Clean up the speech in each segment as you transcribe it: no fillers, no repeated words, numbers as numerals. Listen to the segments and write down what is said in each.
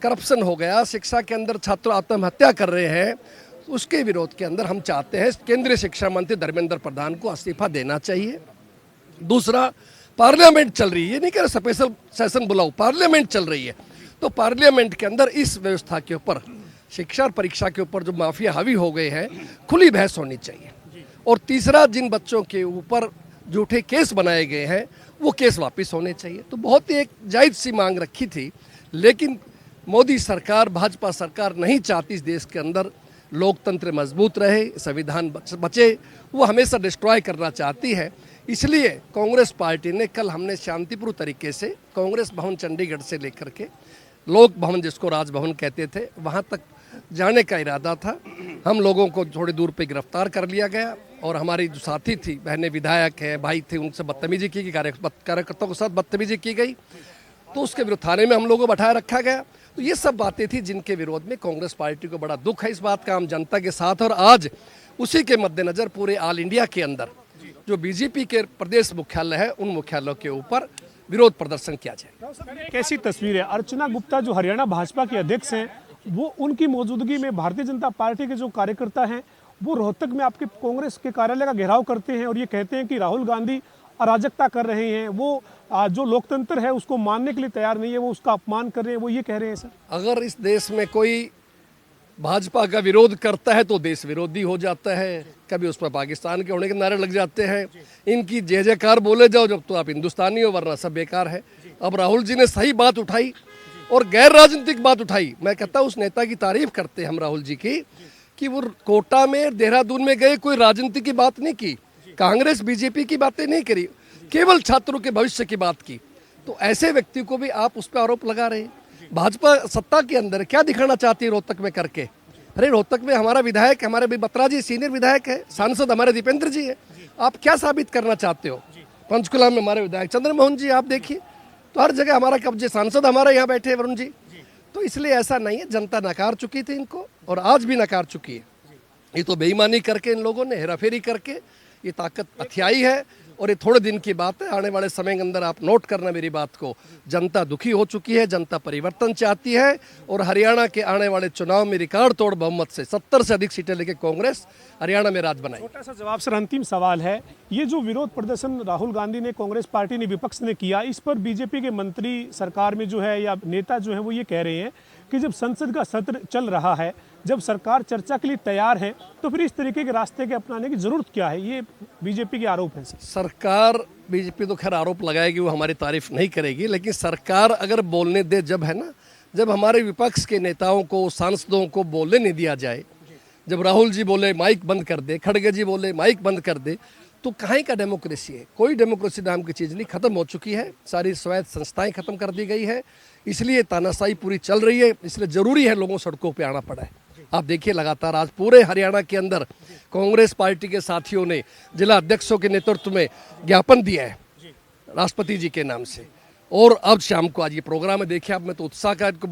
Corruption हो गया, शिक्षा के अंदर छात्र आत्महत्या कर रहे हैं, उसके विरोध के अंदर हम चाहते हैं केंद्रीय शिक्षा मंत्री धर्मेंद्र प्रधान को इस्तीफा देना चाहिए। दूसरा, पार्लियामेंट चल रही है, ये नहीं कह रहे स्पेशल सेशन बुलाओ, पार्लियामेंट चल रही है, तो पार्लियामेंट के अंदर इस व्यवस्था के ऊपर, शिक्षा और परीक्षा के ऊपर जो माफिया हावी हो गए हैं, खुली बहस होनी चाहिए। और तीसरा, जिन बच्चों के ऊपर झूठे केस बनाए गए हैं वो केस वापस होने चाहिए। तो बहुत ही एक जायज़ सी मांग रखी थी, लेकिन मोदी सरकार, भाजपा सरकार नहीं चाहती इस देश के अंदर लोकतंत्र मजबूत रहे, संविधान बचे, वो हमेशा डिस्ट्रॉय करना चाहती है। इसलिए कांग्रेस पार्टी ने कल, हमने शांतिपूर्ण तरीके से कांग्रेस भवन चंडीगढ़ से लेकर के लोक भवन, जिसको राजभवन कहते थे, वहाँ तक जाने का इरादा था। हम लोगों को थोड़ी दूर पे गिरफ्तार कर लिया गया और हमारी जो साथी थी, बहनें विधायक है, भाई थे, उनसे बदतमीजी की गई, कार्यकर्ताओं के साथ बदतमीजी की गई, तो उसके विरुद्ध थाने में हम लोगों को बैठाया रखा गया। तो ये सब बातें थी जिनके विरोध में कांग्रेस पार्टी को बड़ा दुख है इस बात का, आम जनता के साथ। और आज उसी के मद्देनजर पूरे ऑल इंडिया के अंदर जो बीजेपी के प्रदेश मुख्यालय है, उन मुख्यालयों के ऊपर विरोध प्रदर्शन किया जाए। कैसी तस्वीर है? अर्चना गुप्ता जो हरियाणा भाजपा के अध्यक्ष हैं, वो उनकी मौजूदगी में भारतीय जनता पार्टी के जो कार्यकर्ता हैं वो रोहतक में आपके कांग्रेस के कार्यालय का घेराव करते हैं और ये कहते हैं कि राहुल गांधी अराजकता कर रहे हैं, वो जो लोकतंत्र है उसको मानने के लिए तैयार नहीं है, वो उसका अपमान कर रहे हैं, वो ये कह रहे हैं सर। अगर इस देश में कोई भाजपा का विरोध करता है तो देश विरोधी हो जाता है, कभी उस पर पाकिस्तान के होने के नारे लग जाते हैं। इनकी जय जयकार बोले जाओ जब तो आप हिंदुस्तानी हो, वरना सब बेकार है। अब राहुल जी ने सही बात उठाई और गैर राजनीतिक बात उठाई। मैं कहता हूँ उस नेता की तारीफ करते हम राहुल जी की, कि वो कोटा में, देहरादून में गए, कोई राजनीति की बात नहीं की, कांग्रेस बीजेपी की बातें नहीं करी, केवल छात्रों के भविष्य की बात की। तो ऐसे व्यक्ति को भी आप उस पर आरोप लगा रहे हैं। भाजपा सत्ता के अंदर क्या दिखाना चाहती है रोहतक में करके? अरे रोहतक में हमारा विधायक, हमारे भी बत्रा जी सीनियर विधायक है, सांसद हमारे दीपेंद्र जी है, आप क्या साबित करना चाहते हो? पंचकुला में हमारे विधायक चंद्रमोहन जी, आप देखिए, तो हर जगह हमारा कब्जे, सांसद हमारे यहाँ बैठे वरुण जी। तो इसलिए ऐसा नहीं है, जनता नकार चुकी थी इनको और आज भी नकार चुकी है। ये तो बेईमानी करके, इन लोगों ने हेराफेरी करके ये ताकत हथियाई है और ये थोड़े दिन की बात है। आने वाले समय के अंदर आप नोट करना मेरी बात को, जनता दुखी हो चुकी है, जनता परिवर्तन चाहती है और हरियाणा के आने वाले चुनाव में रिकॉर्ड तोड़ बहुमत से 70 से अधिक सीटें लेके कांग्रेस हरियाणा में राज बनाई। छोटा सा जवाब सर, अंतिम सवाल है, ये जो विरोध प्रदर्शन राहुल गांधी ने, कांग्रेस पार्टी ने, विपक्ष ने किया, इस पर बीजेपी के मंत्री सरकार में जो है या नेता जो है वो ये कह रहे हैं कि जब संसद का सत्र चल रहा है, जब सरकार चर्चा के लिए तैयार है, तो फिर इस तरीके के रास्ते के अपनाने की जरूरत क्या है? ये बीजेपी के आरोप है। सरकार, बीजेपी तो खैर आरोप लगाएगी, वो हमारी तारीफ नहीं करेगी, लेकिन सरकार अगर बोलने दे, जब है ना, जब हमारे विपक्ष के नेताओं को, सांसदों को बोलने नहीं दिया जाए, जब राहुल जी बोले माइक बंद कर दे, खड़गे जी बोले माइक बंद कर दे, तो कहीं का डेमोक्रेसी है? कोई डेमोक्रेसी नाम की चीज़ नहीं, खत्म हो चुकी है। सारी स्वायत्त संस्थाएं खत्म कर दी गई है, इसलिए तानाशाही पूरी चल रही है। इसलिए जरूरी है लोगों सड़कों पे आना पड़ा है। आप देखिए लगातार आज पूरे हरियाणा के अंदर कांग्रेस पार्टी के साथियों ने जिला अध्यक्षों के नेतृत्व में ज्ञापन दिया है राष्ट्रपति जी के नाम से। और अब शाम को आज ये प्रोग्राम है, देखिए आप, मैं तो उत्साह का इनको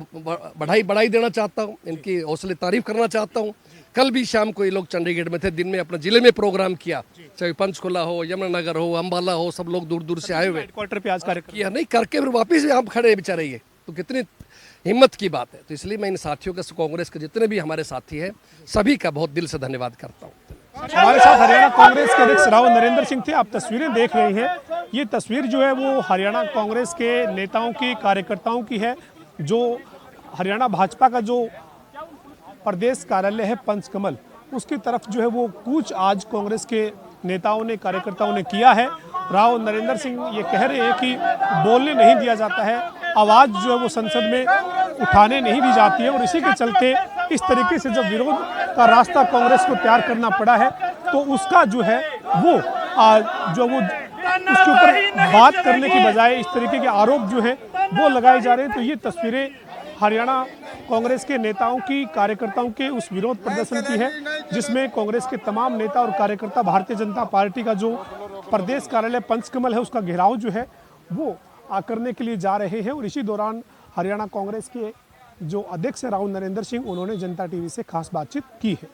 बढ़ाई देना चाहता हूँ, इनकी हौसले तारीफ करना चाहता हूँ। कल भी शाम को ये लोग चंडीगढ़ में थे, दिन में अपने जिले में प्रोग्राम किया, चाहे पंचकुला हो, यमुनानगर हो, अम्बाला हो, सब लोग दूर दूर से आए हुए हेडक्वार्टर पे आज कार्यक्रम किया, नहीं करके फिर वापिस यहाँ खड़े बेचारे, ये तो कितनी हिम्मत की बात है। तो इसलिए मैं इन साथियों का, कांग्रेस के जितने भी हमारे साथी हैं, सभी का बहुत दिल से धन्यवाद करता हूँ। हमारे साथ हरियाणा कांग्रेस के अध्यक्ष राव नरेंद्र सिंह थे। आप तस्वीरें देख रहे हैं, ये तस्वीर जो है वो हरियाणा कांग्रेस के नेताओं की, कार्यकर्ताओं की है, जो हरियाणा भाजपा का जो प्रदेश कार्यालय है पंचकमल, उसकी तरफ जो है वो कूच आज कांग्रेस के नेताओं ने, कार्यकर्ताओं ने किया है। राव नरेंद्र सिंह ये कह रहे हैं कि बोलने नहीं दिया जाता है, आवाज़ जो है वो संसद में उठाने नहीं दी जाती है, और इसी के चलते इस तरीके से जब विरोध का रास्ता कांग्रेस को तैयार करना पड़ा है, तो उसका जो है वो उसके ऊपर बात करने की बजाय इस तरीके के आरोप जो है वो लगाए जा रहे हैं। तो ये तस्वीरें हरियाणा कांग्रेस के नेताओं की, कार्यकर्ताओं के उस विरोध प्रदर्शन की है, जिसमें कांग्रेस के तमाम नेता और कार्यकर्ता भारतीय जनता पार्टी का जो प्रदेश कार्यालय पंचकमल है उसका घेराव जो है वो करने के लिए जा रहे हैं। और इसी दौरान हरियाणा कांग्रेस के जो अध्यक्ष राव नरेंद्र सिंह, उन्होंने जनता टीवी से खास बातचीत की है।